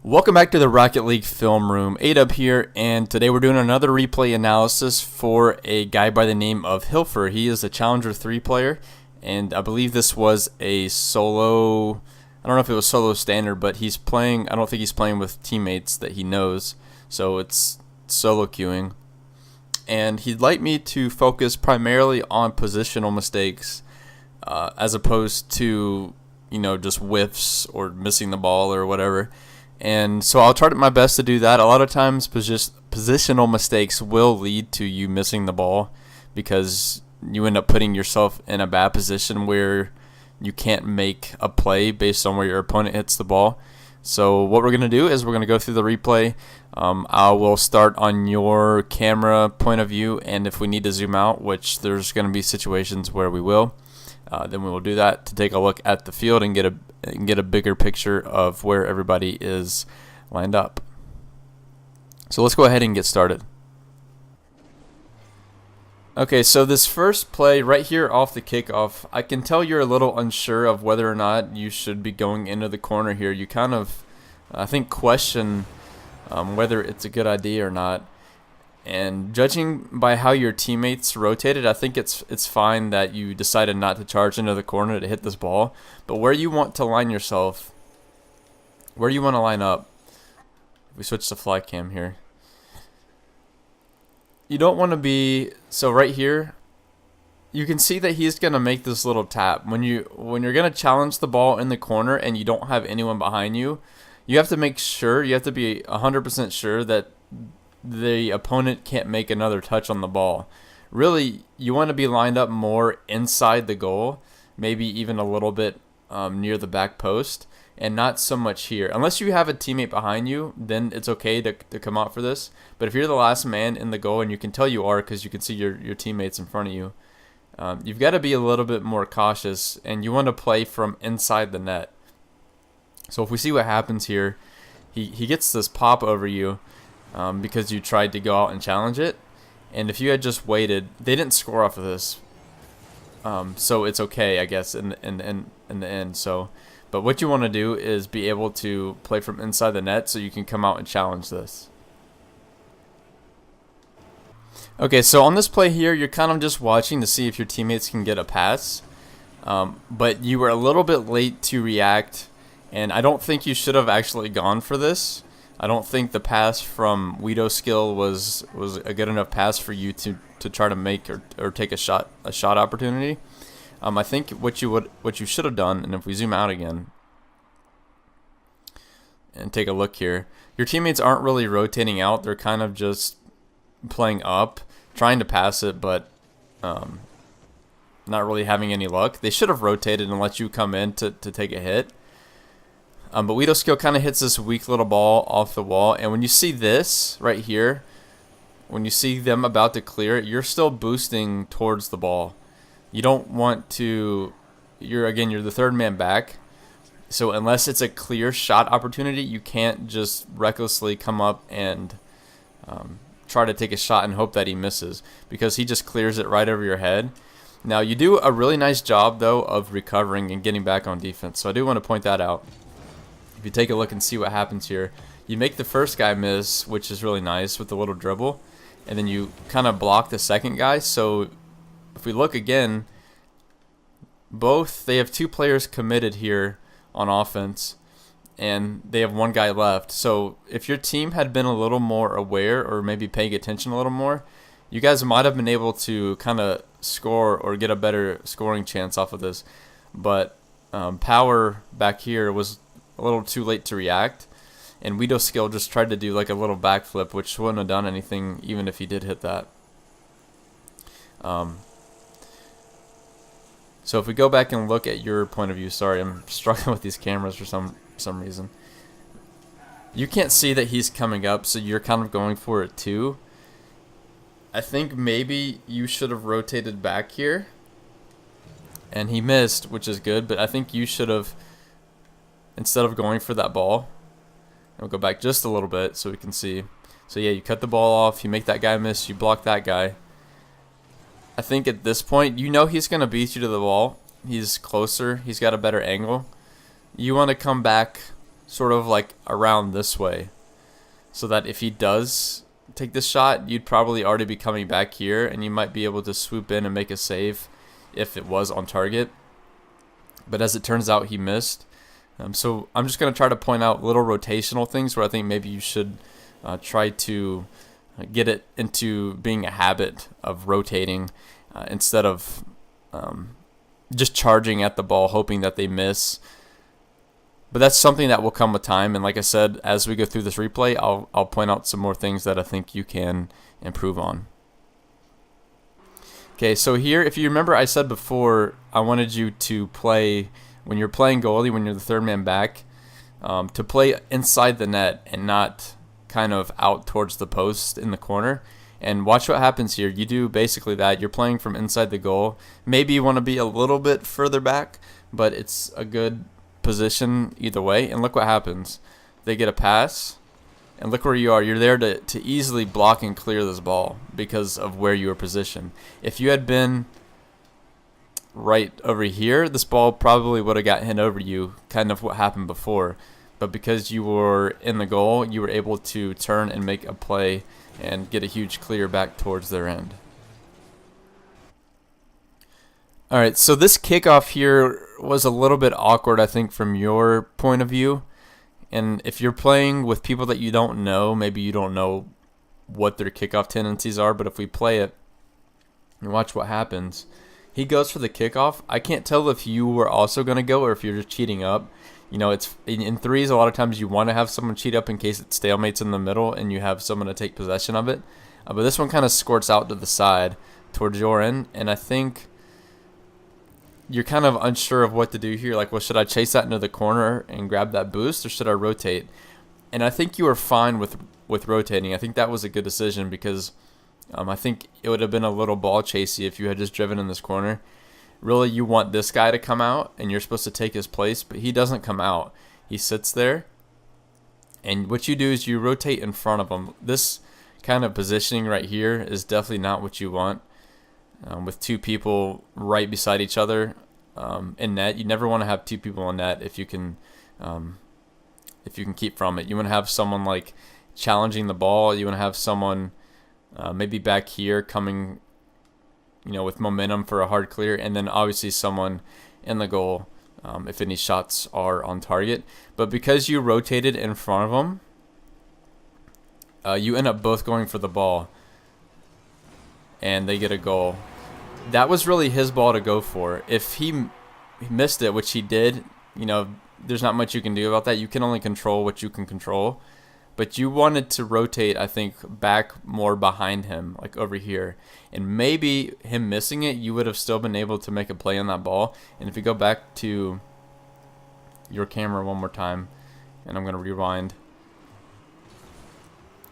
Welcome back to the Rocket League Film Room. A-Dub here, and today we're doing another replay analysis for a guy by the name of Hilfer. He is a Challenger 3 player, and I believe this was a solo, I don't know if it was solo standard, but he's playing, I don't think he's playing with teammates that he knows, so it's solo queuing. And he'd like me to focus primarily on positional mistakes as opposed to, just whiffs or missing the ball or whatever. And so I'll try my best to do that. A lot of times positional mistakes will lead to you missing the ball because you end up putting yourself in a bad position where you can't make a play based on where your opponent hits the ball. So what we're going to do is we're going to go through the replay. I will start on your camera point of view, and if we need to zoom out, which there's going to be situations where we will, then we will do that to take a look at the field and get a bigger picture of where everybody is lined up. So let's go ahead and get started. Okay, so this first play right here off the kickoff, I can tell you're a little unsure of whether or not you should be going into the corner here. You kind of, I think, question whether it's a good idea or not. And judging by how your teammates rotated, I think it's fine that you decided not to charge into the corner to hit this ball. But where you want to line yourself, where you want to line up, we switch to fly cam here. You don't want to be, so right here, you can see that he's going to make this little tap. When you're going to challenge the ball in the corner and you don't have anyone behind you, you have to make sure, you have to be 100% sure that the opponent can't make another touch on the ball. Really, you want to be lined up more inside the goal, maybe even a little bit near the back post, and not so much here. Unless you have a teammate behind you, then it's okay to come out for this. But if you're the last man in the goal, and you can tell you are because you can see your teammates in front of you, you've got to be a little bit more cautious, and you want to play from inside the net. So if we see what happens here, he gets this pop over you, because you tried to go out and challenge it, and if you had just waited, they didn't score off of this, so it's okay, I guess, in the end. So, but what you want to do is be able to play from inside the net so you can come out and challenge this. Okay, so on this play here, you're kind of just watching to see if your teammates can get a pass, but you were a little bit late to react, and I don't think you should have actually gone for this. I don't think the pass from Weedo Skill was a good enough pass for you to try to make or take a shot opportunity. I think what you should have done, and if we zoom out again and take a look here, your teammates aren't really rotating out. They're kind of just playing up, trying to pass it, but not really having any luck. They should have rotated and let you come in to take a hit. But Weedo Skill kind of hits this weak little ball off the wall. And when you see this right here, when you see them about to clear it, you're still boosting towards the ball. You don't want to, you're the third man back. So unless it's a clear shot opportunity, you can't just recklessly come up and try to take a shot and hope that he misses, because he just clears it right over your head. Now, you do a really nice job, though, of recovering and getting back on defense. So I do want to point that out. If you take a look and see what happens here, you make the first guy miss, which is really nice with the little dribble, and then you kind of block the second guy. So if we look again, they have two players committed here on offense, and they have one guy left. So if your team had been a little more aware or maybe paying attention a little more, you guys might have been able to kind of score or get a better scoring chance off of this. But Power back here was a little too late to react, and Weedo Skill just tried to do like a little backflip, which wouldn't have done anything even if he did hit that. So if we go back and look at your point of view, sorry, I'm struggling with these cameras for some reason. You can't see that he's coming up, so you're kind of going for it too. I think maybe you should have rotated back here, and he missed, which is good, but I think you should have, instead of going for that ball, we'll go back just a little bit so we can see. So yeah, you cut the ball off, you make that guy miss, you block that guy. I think at this point, you know he's going to beat you to the ball. He's closer, he's got a better angle. You want to come back sort of like around this way, so that if he does take this shot, you'd probably already be coming back here, and you might be able to swoop in and make a save if it was on target. But as it turns out, he missed. So I'm just going to try to point out little rotational things where I think maybe you should try to get it into being a habit of rotating instead of just charging at the ball hoping that they miss. But that's something that will come with time, and like I said, as we go through this replay, I'll point out some more things that I think you can improve on. Okay, so here, if you remember, I said before I wanted you to play, when you're playing goalie, when you're the third man back, to play inside the net and not kind of out towards the post in the corner. And watch what happens here. You do basically that. You're playing from inside the goal. Maybe you want to be a little bit further back, but it's a good position either way. And look what happens. They get a pass, and look where you are. You're there to easily block and clear this ball because of where you were positioned. If you had been right over here, this ball probably would have got hit over you, kind of what happened before. But because you were in the goal, you were able to turn and make a play and get a huge clear back towards their end. Alright, so this kickoff here was a little bit awkward, I think, from your point of view. And if you're playing with people that you don't know, maybe you don't know what their kickoff tendencies are, but if we play it and watch what happens, he goes for the kickoff. I can't tell if you were also going to go or if you're just cheating up. You know, it's in threes, a lot of times you want to have someone cheat up in case it stalemates in the middle and you have someone to take possession of it. But this one kind of squirts out to the side towards your end, and I think you're kind of unsure of what to do here. Like, well, should I chase that into the corner and grab that boost, or should I rotate? And I think you were fine with rotating. I think that was a good decision because I think it would have been a little ball chasey if you had just driven in this corner. Really, you want this guy to come out, and you're supposed to take his place, but he doesn't come out. He sits there, and what you do is you rotate in front of him. This kind of positioning right here is definitely not what you want. With two people right beside each other in net, you never want to have two people in net if you can keep from it. You want to have someone like challenging the ball. You want to have someone maybe back here coming, with momentum for a hard clear, and then obviously someone in the goal if any shots are on target. But because you rotated in front of them, you end up both going for the ball, and they get a goal. That was really his ball to go for. If he missed it, which he did, there's not much you can do about that. You can only control what you can control. But you wanted to rotate, I think, back more behind him, like over here. And maybe him missing it, you would have still been able to make a play on that ball. And if you go back to your camera one more time, and I'm going to rewind.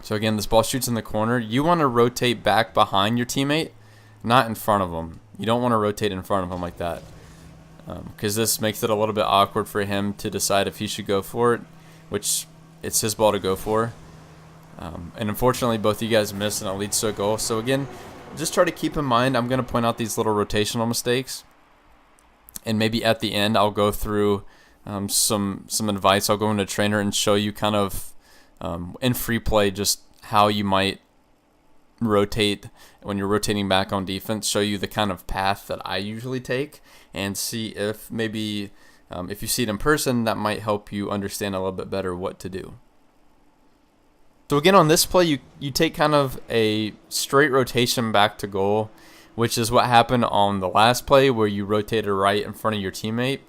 So again, this ball shoots in the corner. You want to rotate back behind your teammate, not in front of him. You don't want to rotate in front of him like that, because this makes it a little bit awkward for him to decide if he should go for it, which it's his ball to go for. And unfortunately, both of you guys missed, and it leads to a goal. So again, just try to keep in mind, I'm going to point out these little rotational mistakes, and maybe at the end I'll go through some advice. I'll go into trainer and show you kind of in free play just how you might rotate when you're rotating back on defense, show you the kind of path that I usually take, and see if maybe if you see it in person, that might help you understand a little bit better what to do. So again, on this play, you take kind of a straight rotation back to goal, which is what happened on the last play where you rotated right in front of your teammate.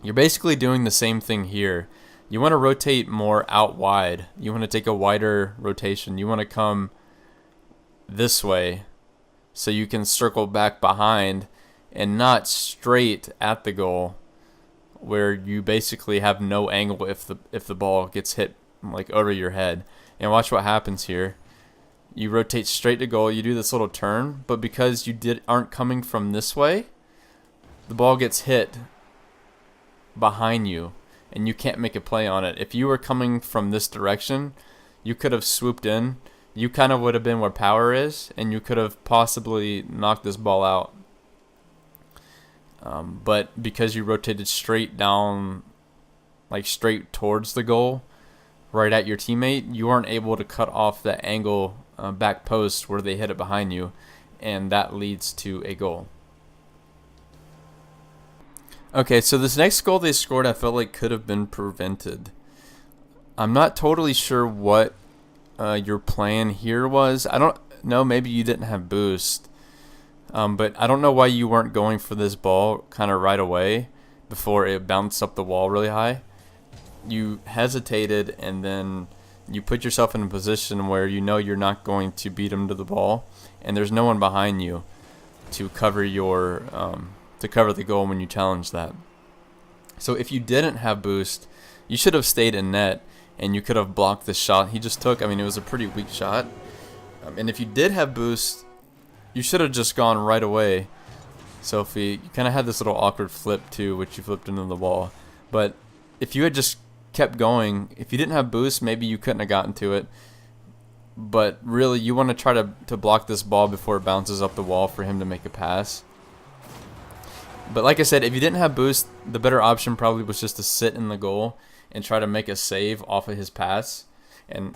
You're basically doing the same thing here. You want to rotate more out wide. You want to take a wider rotation. You want to come this way so you can circle back behind and not straight at the goal, where you basically have no angle if the ball gets hit like over your head. And watch what happens here. You rotate straight to goal. You do this little turn, but because you aren't coming from this way, the ball gets hit behind you, and you can't make a play on it. If you were coming from this direction, you could have swooped in. You kind of would have been where power is, and you could have possibly knocked this ball out. But because you rotated straight down like straight towards the goal, right at your teammate, you aren't able to cut off that angle back post where they hit it behind you, and that leads to a goal. Okay, so this next goal they scored, I felt like could have been prevented. I'm not totally sure what your plan here was. I don't know, maybe you didn't have boost. But I don't know why you weren't going for this ball kind of right away before it bounced up the wall really high. You hesitated, and then you put yourself in a position where you know you're not going to beat him to the ball, and there's no one behind you to cover your to cover the goal when you challenge that. So if you didn't have boost, you should have stayed in net, and you could have blocked the shot he just took. I mean, it was a pretty weak shot. And if you did have boost, you should have just gone right away. So if you kind of had this little awkward flip too, which you flipped into the wall. But if you had just kept going, if you didn't have boost, maybe you couldn't have gotten to it. But really, you want to try to block this ball before it bounces up the wall for him to make a pass. But like I said, if you didn't have boost, the better option probably was just to sit in the goal and try to make a save off of his pass. And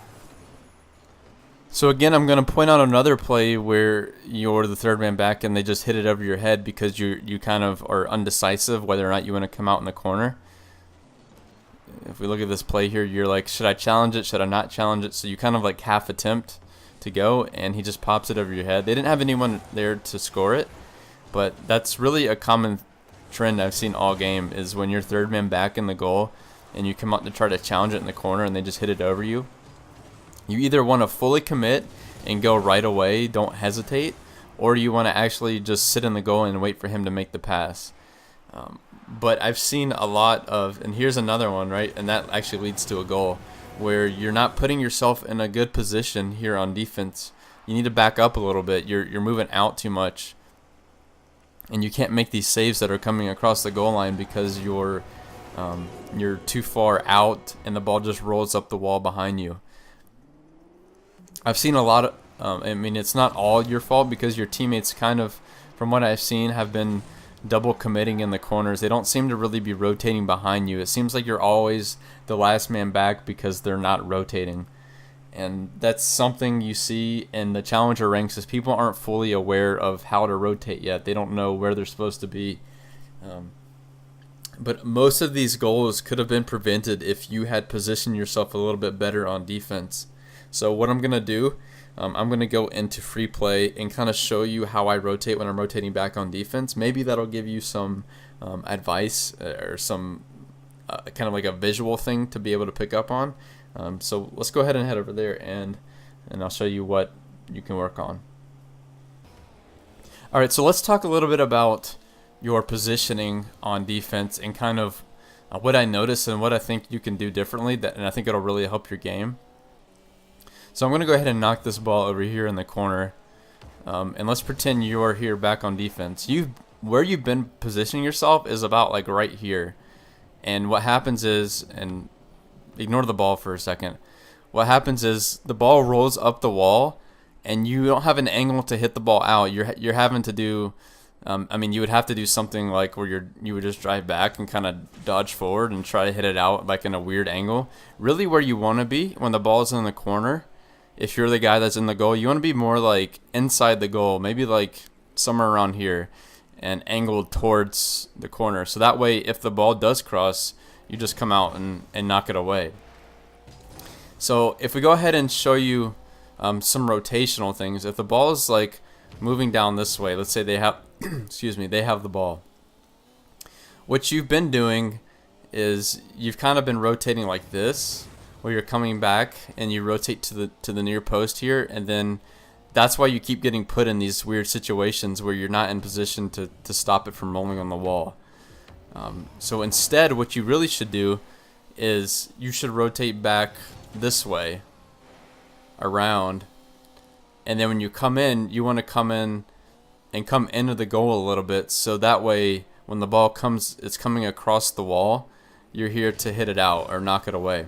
so again, I'm going to point out another play where you're the third man back and they just hit it over your head because you kind of are undecisive whether or not you want to come out in the corner. If we look at this play here, you're like, should I challenge it? Should I not challenge it? So you kind of like half attempt to go, and he just pops it over your head. They didn't have anyone there to score it, but that's really a common trend I've seen all game, is when you're third man back in the goal and you come out to try to challenge it in the corner and they just hit it over you. You either want to fully commit and go right away, don't hesitate, or you want to actually just sit in the goal and wait for him to make the pass. But I've seen a lot of, and here's another one, right? And that actually leads to a goal, where you're not putting yourself in a good position here on defense. You need to back up a little bit. You're moving out too much, and you can't make these saves that are coming across the goal line because you're too far out, and the ball just rolls up the wall behind you. I've seen a lot of, I mean, it's not all your fault because your teammates kind of, from what I've seen, have been double committing in the corners. They don't seem to really be rotating behind you. It seems like you're always the last man back because they're not rotating. And that's something you see in the challenger ranks, is people aren't fully aware of how to rotate yet. They don't know where they're supposed to be. But most of these goals could have been prevented if you had positioned yourself a little bit better on defense. So what I'm going to do, I'm going to go into free play and kind of show you how I rotate when I'm rotating back on defense. Maybe that'll give you some advice or some kind of like a visual thing to be able to pick up on. So let's go ahead and head over there, and I'll show you what you can work on. All right, so let's talk a little bit about your positioning on defense and kind of what I noticed and what I think you can do differently, and I think it'll really help your game. So I'm going to go ahead and knock this ball over here in the corner, and let's pretend you're here back on defense. Where you've been positioning yourself is about like right here, and what happens is, and ignore the ball for a second, what happens is the ball rolls up the wall, and you don't have an angle to hit the ball out. You're having to do, I mean, you would have to do something like where you would just drive back and kind of dodge forward and try to hit it out like in a weird angle. Really, where you want to be when the ball is in the corner, if you're the guy that's in the goal, you want to be more like inside the goal, maybe like somewhere around here, and angled towards the corner. So that way, if the ball does cross, you just come out and knock it away. So if we go ahead and show you some rotational things, if the ball is like moving down this way, let's say they have, excuse me, they have the ball. What you've been doing is you've kind of been rotating like this, where you're coming back and you rotate to the near post here, and then that's why you keep getting put in these weird situations where you're not in position to stop it from rolling on the wall. So instead, what you really should do is you should rotate back this way around, and then when you come in, you want to come in and come into the goal a little bit, so that way when the ball comes, it's coming across the wall, you're here to hit it out or knock it away.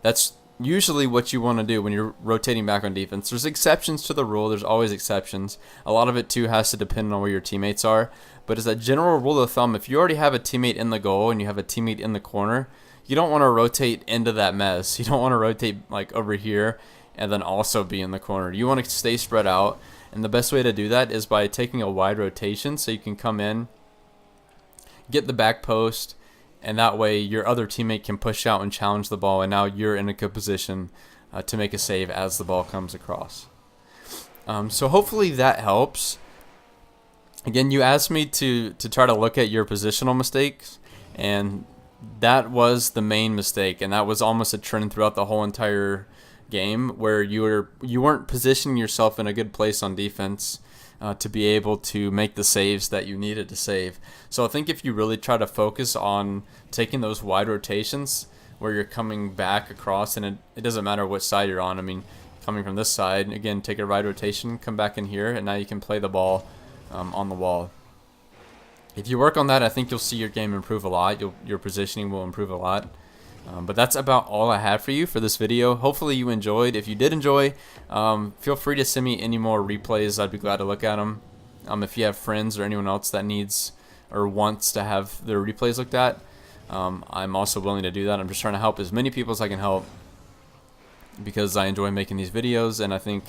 That's usually what you want to do when you're rotating back on defense, there's exceptions to the rule. There's always exceptions. A lot of it too has to depend on where your teammates are. But as a general rule of thumb, if you already have a teammate in the goal and you have a teammate in the corner, you don't want to rotate into that mess. You don't want to rotate like over here and then also be in the corner. You want to stay spread out. And the best way to do that is by taking a wide rotation so you can come in, get the back post, and that way your other teammate can push out and challenge the ball, and now you're in a good position to make a save as the ball comes across. So hopefully that helps. Again, you asked me to try to look at your positional mistakes, and that was the main mistake, and that was almost a trend throughout the whole entire game, where you weren't positioning yourself in a good place on defense to be able to make the saves that you needed to save. So I think if you really try to focus on taking those wide rotations where you're coming back across, and it doesn't matter which side you're on. I mean, coming from this side, again, take a wide rotation, come back in here, and now you can play the ball on the wall. If you work on that, I think you'll see your game improve a lot. Your positioning will improve a lot. But that's about all I have for you for this video. Hopefully you enjoyed. If you did enjoy, feel free to send me any more replays. I'd be glad to look at them. If you have friends or anyone else that needs or wants to have their replays looked at, I'm also willing to do that. I'm just trying to help as many people as I can help because I enjoy making these videos, and I think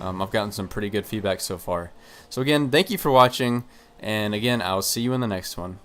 I've gotten some pretty good feedback so far. So again, thank you for watching, and again, I'll see you in the next one.